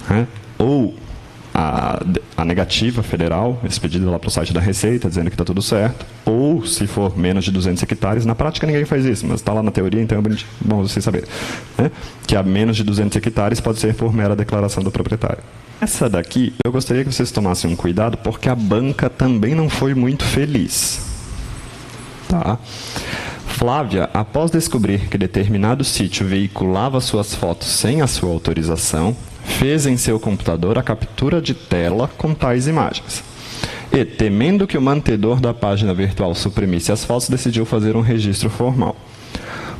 né? Ou a negativa federal, esse pedido lá para o site da Receita, dizendo que está tudo certo, ou se for menos de 200 hectares, na prática ninguém faz isso, mas está lá na teoria, então é bom vocês saberem, né? Que a menos de 200 hectares pode ser por mera declaração do proprietário. Essa daqui, eu gostaria que vocês tomassem um cuidado, porque a banca também não foi muito feliz. Tá? Flávia, após descobrir que determinado sítio veiculava suas fotos sem a sua autorização, fez em seu computador a captura de tela com tais imagens. E, temendo que o mantedor da página virtual suprimisse as fotos, decidiu fazer um registro formal.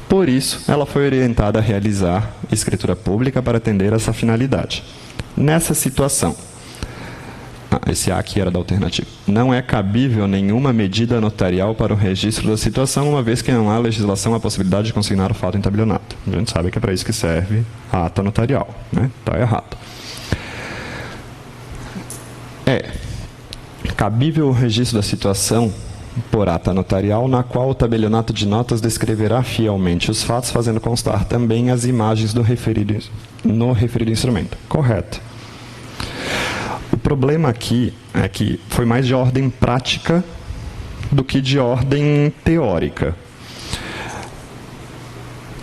Por isso, ela foi orientada a realizar escritura pública para atender essa finalidade. Nessa situação, esse A aqui era da alternativa. Não é cabível nenhuma medida notarial para o registro da situação, uma vez que não há legislação a possibilidade de consignar o fato em tabelionato. A gente sabe que é para isso que serve a ata notarial, né? Está errado. É cabível o registro da situação por ata notarial, na qual o tabelionato de notas descreverá fielmente os fatos, fazendo constar também as imagens no referido instrumento. Correto. O problema aqui é que foi mais de ordem prática do que de ordem teórica.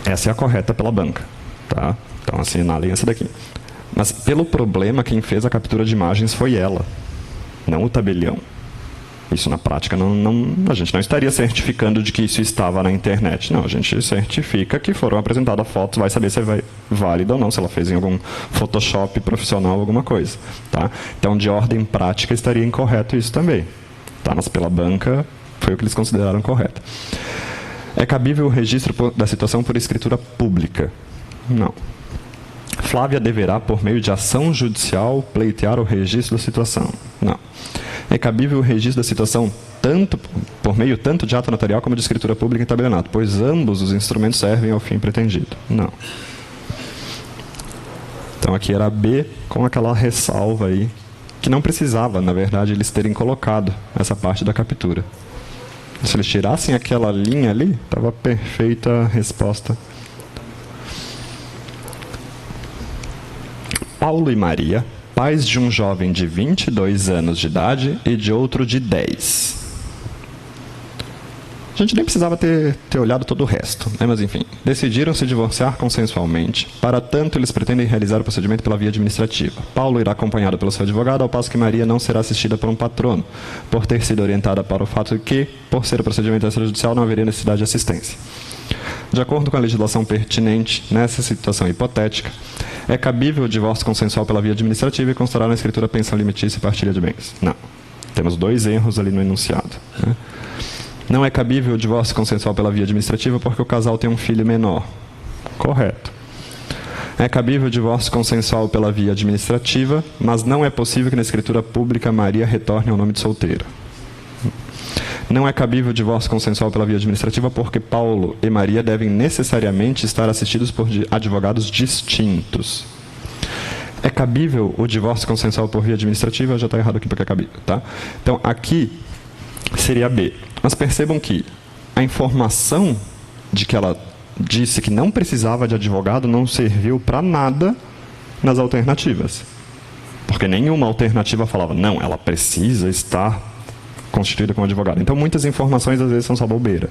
Essa é a correta pela banca. Tá? Então, assinalem essa daqui. Mas, pelo problema, quem fez a captura de imagens foi ela, não o tabelião. Isso, na prática, a gente não estaria certificando de que isso estava na internet. Não, a gente certifica que foram apresentadas fotos, vai saber se é válida ou não, se ela fez em algum Photoshop profissional, alguma coisa. Tá? Então, de ordem prática, estaria incorreto isso também. Tá? Mas pela banca, foi o que eles consideraram correto. É cabível o registro da situação por escritura pública? Não. Flávia deverá, por meio de ação judicial, pleitear o registro da situação? Não. É cabível o registro da situação por meio tanto de ato notarial como de escritura pública em tabelionato, pois ambos os instrumentos servem ao fim pretendido? Não. Então aqui era B com aquela ressalva aí, que não precisava, na verdade, eles terem colocado essa parte da captura. Se eles tirassem aquela linha ali, estava perfeita a resposta. Paulo e Maria, pais de um jovem de 22 anos de idade e de outro de 10. A gente nem precisava ter olhado todo o resto, né? Mas enfim, decidiram se divorciar consensualmente. Para tanto, eles pretendem realizar o procedimento pela via administrativa. Paulo irá acompanhado pelo seu advogado, ao passo que Maria não será assistida por um patrono, por ter sido orientada para o fato de que, por ser o procedimento extrajudicial, não haveria necessidade de assistência. De acordo com a legislação pertinente, nessa situação hipotética, é cabível o divórcio consensual pela via administrativa e constará na escritura pensão limitícia e partilha de bens? Não. Temos 2 erros ali no enunciado, né? Não é cabível o divórcio consensual pela via administrativa porque o casal tem um filho menor? Correto. É cabível o divórcio consensual pela via administrativa, mas não é possível que na escritura pública Maria retorne ao nome de solteira? Não é cabível o divórcio consensual pela via administrativa porque Paulo e Maria devem necessariamente estar assistidos por advogados distintos. É cabível o divórcio consensual por via administrativa? Já está errado aqui porque é cabível. Tá? Então, aqui seria B. Mas percebam que a informação de que ela disse que não precisava de advogado não serviu para nada nas alternativas. Porque nenhuma alternativa falava, não, ela precisa estar constituída como advogado. Então, muitas informações, às vezes, são só bobeira.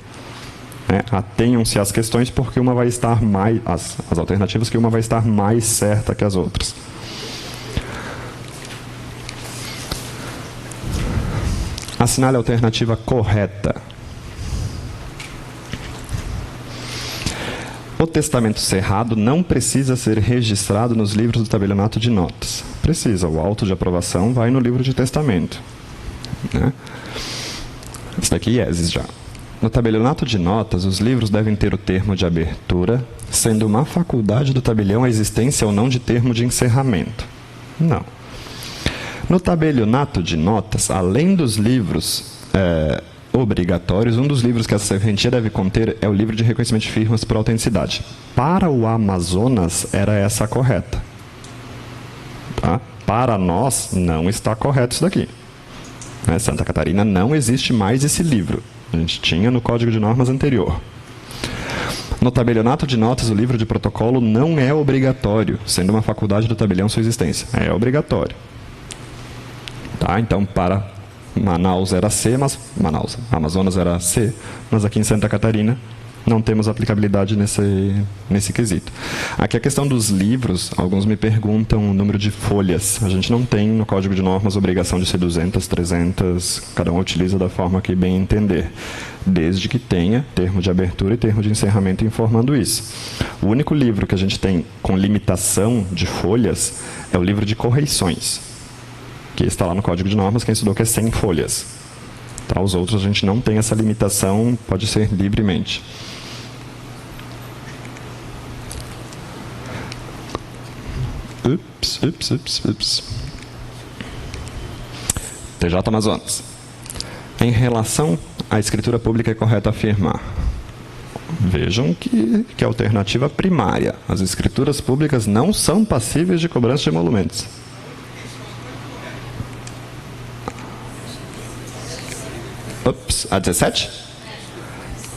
Né? Atenham-se às questões, porque uma vai estar mais... As alternativas, que uma vai estar mais certa que as outras. Assinale a alternativa correta. O testamento cerrado não precisa ser registrado nos livros do tabelionato de notas. Precisa. O auto de aprovação vai no livro de testamento. Né? Isso daqui é IESES já. No tabelionato de notas, os livros devem ter o termo de abertura, sendo uma faculdade do tabelião a existência ou não de termo de encerramento. Não. No tabelionato de notas, além dos livros obrigatórios, um dos livros que a serventia deve conter é o livro de reconhecimento de firmas por autenticidade. Para o Amazonas, era essa a correta. Tá? Para nós, não está correto isso daqui. Santa Catarina não existe mais esse livro. A gente tinha no Código de Normas anterior. No tabelionato de notas, o livro de protocolo não é obrigatório, sendo uma faculdade do tabelião sua existência. É obrigatório. Tá? Então, para Manaus era C, mas Amazonas era C, mas aqui em Santa Catarina não temos aplicabilidade nesse quesito. Aqui a questão dos livros, alguns me perguntam o número de folhas. A gente não tem no Código de Normas obrigação de ser 200, 300, cada um utiliza da forma que bem entender, desde que tenha termo de abertura e termo de encerramento informando isso. O único livro que a gente tem com limitação de folhas é o livro de correições, que está lá no Código de Normas, quem estudou que é 100 folhas. Tá? Os outros a gente não tem essa limitação, pode ser livremente. Ups. TJ Amazonas. Em relação à escritura pública, é correto afirmar. Vejam que a alternativa primária. As escrituras públicas não são passíveis de cobrança de emolumentos. A 17?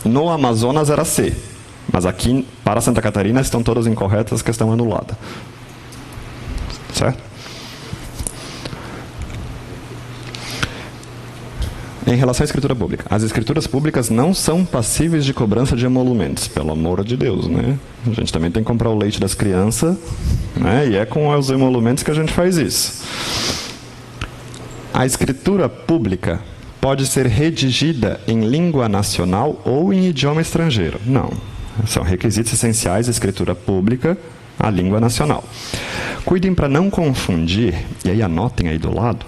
No Amazonas era C. Mas aqui, para Santa Catarina, estão todas incorretas, questão anulada. Certo? Em relação à escritura pública, as escrituras públicas não são passíveis de cobrança de emolumentos, pelo amor de Deus, né? A gente também tem que comprar o leite das crianças, né? E é com os emolumentos que a gente faz isso. A escritura pública pode ser redigida em língua nacional ou em idioma estrangeiro. Não. São requisitos essenciais da escritura pública, a língua nacional. Cuidem para não confundir, e aí anotem aí do lado,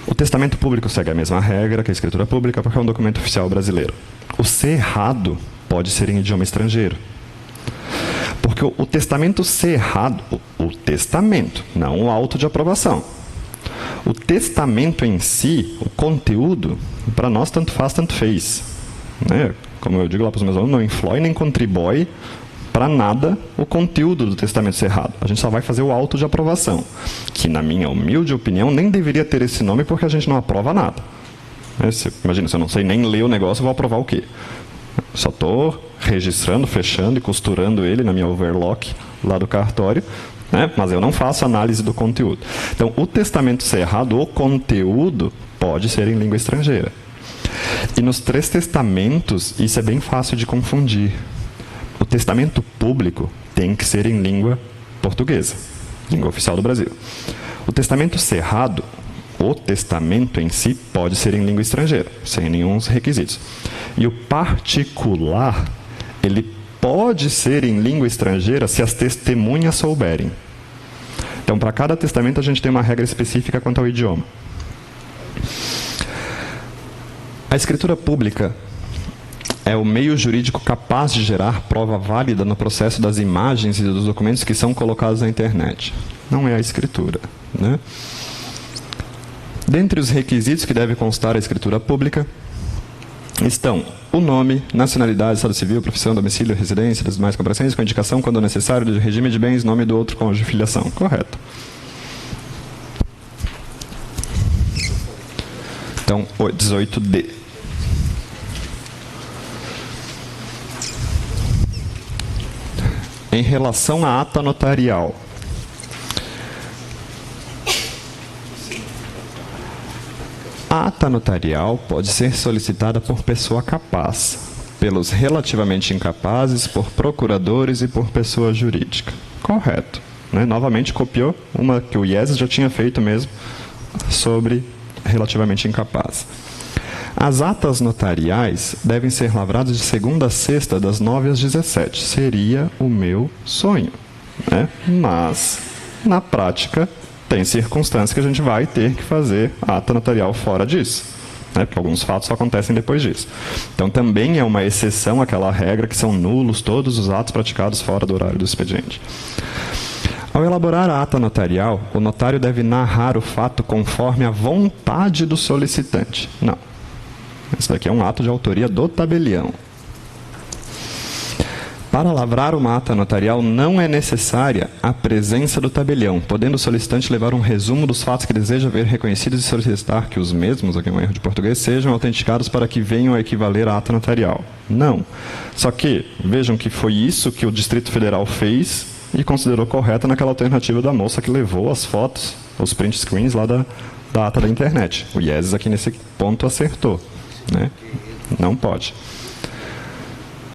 o testamento público segue a mesma regra que a escritura pública, porque é um documento oficial brasileiro. O cerrado pode ser em idioma estrangeiro. Porque o testamento cerrado, o testamento, não o auto de aprovação. O testamento em si, o conteúdo, para nós tanto faz, tanto fez. Né? Como eu digo lá para os meus alunos, não influi nem contribui para nada o conteúdo do testamento cerrado. A gente só vai fazer o auto de aprovação, que, na minha humilde opinião, nem deveria ter esse nome porque a gente não aprova nada. Imagina, se eu não sei nem ler o negócio, eu vou aprovar o quê? Só estou registrando, fechando e costurando ele na minha overlock lá do cartório, né? Mas eu não faço análise do conteúdo. Então, o testamento cerrado, o conteúdo, pode ser em língua estrangeira. E nos 3 testamentos, isso é bem fácil de confundir. O testamento público tem que ser em língua portuguesa, língua oficial do Brasil. O testamento cerrado, o testamento em si, pode ser em língua estrangeira, sem nenhum requisitos. E o particular, ele pode ser em língua estrangeira se as testemunhas souberem. Então, para cada testamento, a gente tem uma regra específica quanto ao idioma. A escritura pública é o meio jurídico capaz de gerar prova válida no processo das imagens e dos documentos que são colocados na internet. Não é a escritura, né? Dentre os requisitos que deve constar a escritura pública estão o nome, nacionalidade, estado civil, profissão, domicílio, residência, das demais comparações, com indicação, quando necessário, do regime de bens, nome do outro cônjuge, filiação. Correto. Então, 18D. Em relação à ata notarial, a ata notarial pode ser solicitada por pessoa capaz, pelos relativamente incapazes, por procuradores e por pessoa jurídica. Correto. Né? Novamente copiou uma que o IES já tinha feito mesmo sobre relativamente incapaz. As atas notariais devem ser lavradas de segunda a sexta, das 9 às 17. Seria o meu sonho. Né? Mas, na prática, tem circunstâncias que a gente vai ter que fazer a ata notarial fora disso. Né? Porque alguns fatos só acontecem depois disso. Então, também é uma exceção àquela regra que são nulos todos os atos praticados fora do horário do expediente. Ao elaborar a ata notarial, o notário deve narrar o fato conforme a vontade do solicitante. Não. Esse daqui é um ato de autoria do tabelião. Para lavrar uma ata notarial não é necessária a presença do tabelião, podendo o solicitante levar um resumo dos fatos que deseja ver reconhecidos e solicitar que os mesmos, aqui é um erro de português, sejam autenticados para que venham a equivaler à ata notarial. Não. Só que, vejam que foi isso que o Distrito Federal fez e considerou correta naquela alternativa da moça que levou as fotos, os print screens lá da ata da internet. O IESES aqui nesse ponto acertou, né? Não pode.